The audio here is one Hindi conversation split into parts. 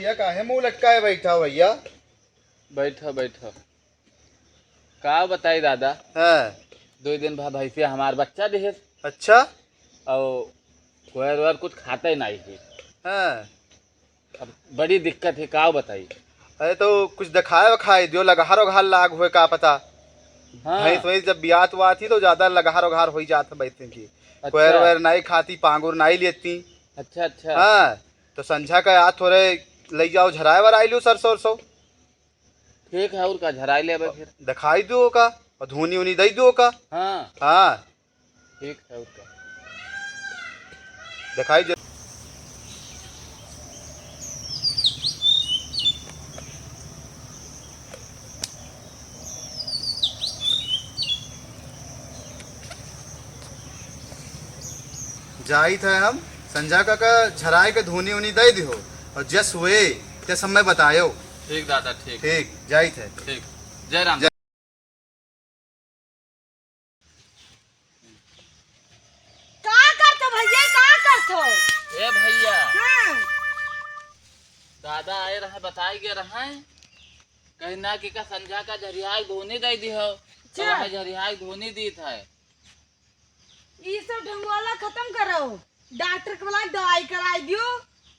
भैया काहे मुंह लटकाए बैठा हो भैया? बैठो बैठो। का बताई दादा, हाँ। 2 दिन बाद भैंसिया हमार बच्चा दिहे अच्छा। और कोयर वोयर कुछ खाता ही नहीं है। हाँ। अब बड़ी दिक्कत है, का बताई। अरे तो कुछ दिखाए वखाए दियो, लगार वघार लाग हुए का पता। हाँ भैंस वही जब बियात हुआ थी तो ज्यादा लगार वघार हो ही जाता भैंस की। कोयर अच्छा वैर नहीं खाती, पांगुर नहीं लेती। अच्छा अच्छा। हाँ। तो संझा का याद थोड़े ले जाओ, झराए वर आई लो सरसों सरसों। ठीक है, और का झराई ले फिर। दिखाई दो का और धुनी उनी दई दो का। हाँ हाँ। ठीक है, और का। दिखाई दे। जाई थे हम संझा का झराए के धुनी उनी दे दियो और जस हुए ते समय बतायो। ठीक दादा, ठीक ठीक जाई थे। ठीक। जय राम। का करतो भैया, का करतो? ए भैया, हाँ। दादा आए रहे, बताई गे रहे कहीं ना कि का संझा का झरियाई धोनी दे दी हो। तो अच्छा। वह झरियाई धोनी दी था। ये सब ढंगवाला खत्म करो। डॉक्टर के बोला दवाई कराई दियो।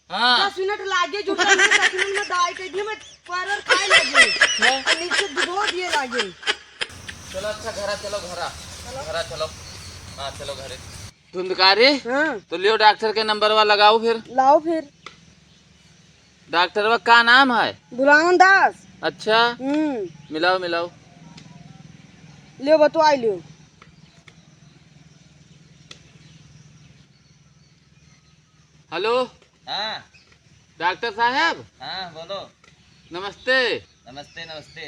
हाँ 10 मिनट लागे जुटा में, 10 मिनट में दवाई कर दियो, मैं पर खाए लगे और नीचे धो दिए लागे। चलो अच्छा, घरा चलो, घरा चलो। हाँ चलो घरे। धुंधकारी हाँ। तो लियो डॉक्टर के नंबर वा लगाओ फिर। लाओ फिर। डॉक्टर वा का नाम है? बुलावन दास। अच्छा, मिलाओ मिलाओ। लियो बतवाई लियो। हेलो हाँ डॉक्टर साहब। हाँ बोलो। नमस्ते। नमस्ते नमस्ते।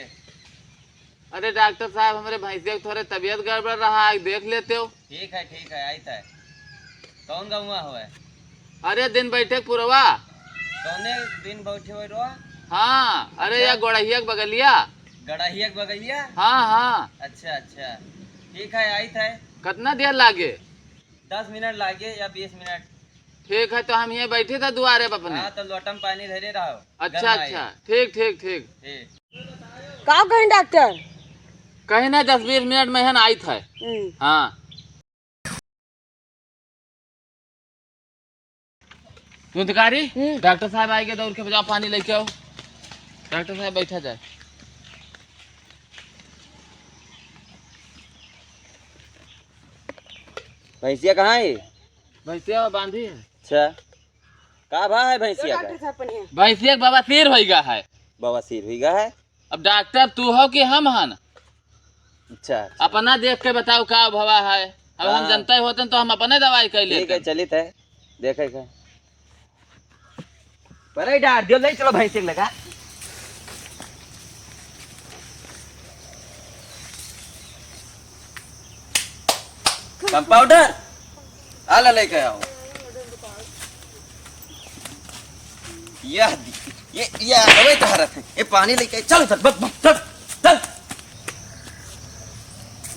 अरे डॉक्टर साहब, हमारे भैंसिया की थोड़े तबीयत गड़बड़ रहा है, देख लेते हो। ठीक है आई था। कौन गौवा हुआ है? अरे दिन बैठे पुरवा। कौने दिन बैठे हुए रो? हाँ अरे अच्छा। या गोड़हिया के बगलिया। गड़ाहिया के बगैया? हाँ हाँ। अच्छा अच्छा, ठीक है आई था। कितना देर लागे? 10 मिनट लागे या 20 मिनट। ठीक है, तो हम ये बैठे थे दुआरे पर अपने। हाँ तो लोटम पानी धरे रहो। अच्छा अच्छा, ठीक ठीक ठीक। ठीक। का कहीं डॉक्टर? कहीं ना 10-20 मिनट में है ना आई था। हाँ धुंधकारी, डॉक्टर साहब आएंगे, दौड़ के बजाओ, पानी लेके आओ। डॉक्टर साहब बैठा जाए। भैंसिया कहाँ है? भैंसिया बांधी है। अच्छा, का भा है भैंसिया डॉक्टर साहब पने। भैंसिया बाबा सिर हो गया है। बवासीर हुई गा है। अब डॉक्टर तू हो कि हम हन? अच्छा अपना देख के बताओ का भवा है। अब हम हाँ। जनता होते तो हम अपने दवाई कर ठीक है, लेते। चलित है देखे का। पर डाल दियो, ले चलो भैंसिया लगा। कंपाउंडर आला लेके आओ। ये हवे तहरत है। ये पानी लेके चल चल चल चल चल।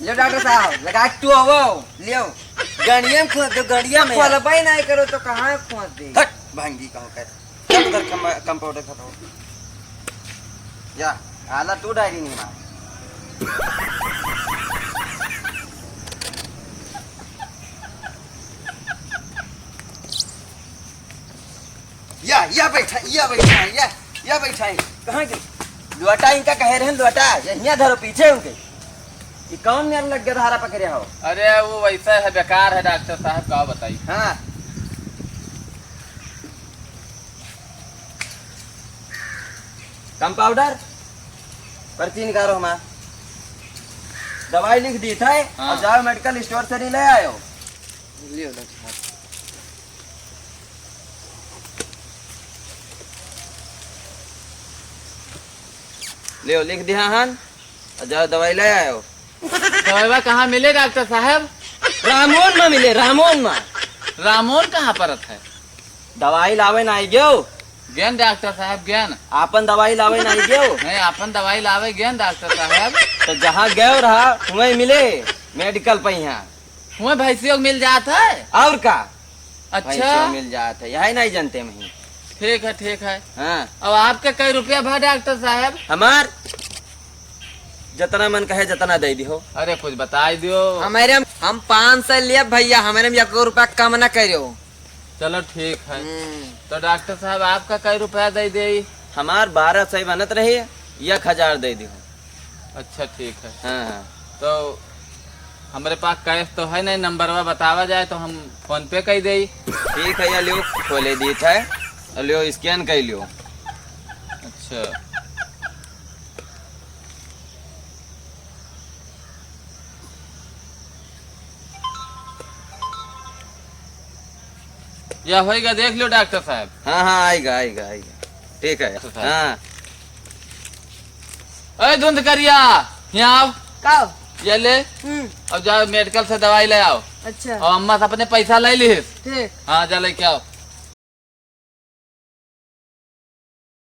ले डॉक्टर साहब लगा तू आवो लियो। गड़िया में खोद दो, गड़िया में क्वालिफाई नहीं करो तो कहाँ खोद दे। हट भांगी कहूँ कर। चल उधर कंपाउंडर खत्म। या आला तू डायरी नहीं मार। या बैठा है। कहाँ गई लोटा? इनका कहे रहे लोटा यहाँ धरो पीछे उनके। ये कौन यार लग गया धारा पकड़े हो? अरे वो वैसा है, बेकार है डॉक्टर साहब, का बताइए। हाँ कंपाउंडर पर्ची निकालो। हमारा दवाई लिख दी था। हाँ। और जाओ मेडिकल स्टोर से नहीं ले आयो। लियो डॉक्टर साहब। ले लिख दिया हन और जाओ दवाई ले आयो। दवाई कहाँ मिले डॉक्टर साहब? रामोन में मिले, रामोन में। रामोन कहाँ परत है? दवाई लावे नहीं गयो। ज्ञान डॉक्टर साहब, ज्ञान। आपन दवाई लावे नहीं गयो। नहीं, अपन दवाई लावे ज्ञान डॉक्टर साहब। तो जहाँ गयो रहा वहीं मिले मेडिकल पे। यहाँ हुए भैंसियों को मिल जाता है। और का अच्छा भैंसियों मिल जाता है, यही नहीं जानते वहीं। ठीक है। हाँ अब आपके कई रुपया भा डॉक्टर साहब? हमार जितना मन कहे जितना दे दियो। अरे कुछ बता दियो। हमारे हम 500 लिया भैया, हमारे में 1 रुपया कम न करो। चलो ठीक है। तो डॉक्टर साहब आपका कई रुपया दे दे? हमार 1200 बनत रही, 1000 दे दियो। अच्छा ठीक है। हाँ तो हमारे पास कैश तो है नहीं, नंबरवा बतावा जाए तो हम फोन पे कर दे। ठीक है, ये लियो खोले दी था, लियो स्कैन कर लियो। अच्छा या होएगा, देख लो डॉक्टर साहब। हाँ हाँ आएगा आएगा आएगा। ठीक है। हाँ अरे धुंध करिया, यहाँ आओ। का ये ले, अब जाओ मेडिकल से दवाई ले आओ। अच्छा और अम्मा से अपने पैसा ले ली। ठीक। हाँ जा लेके आओ।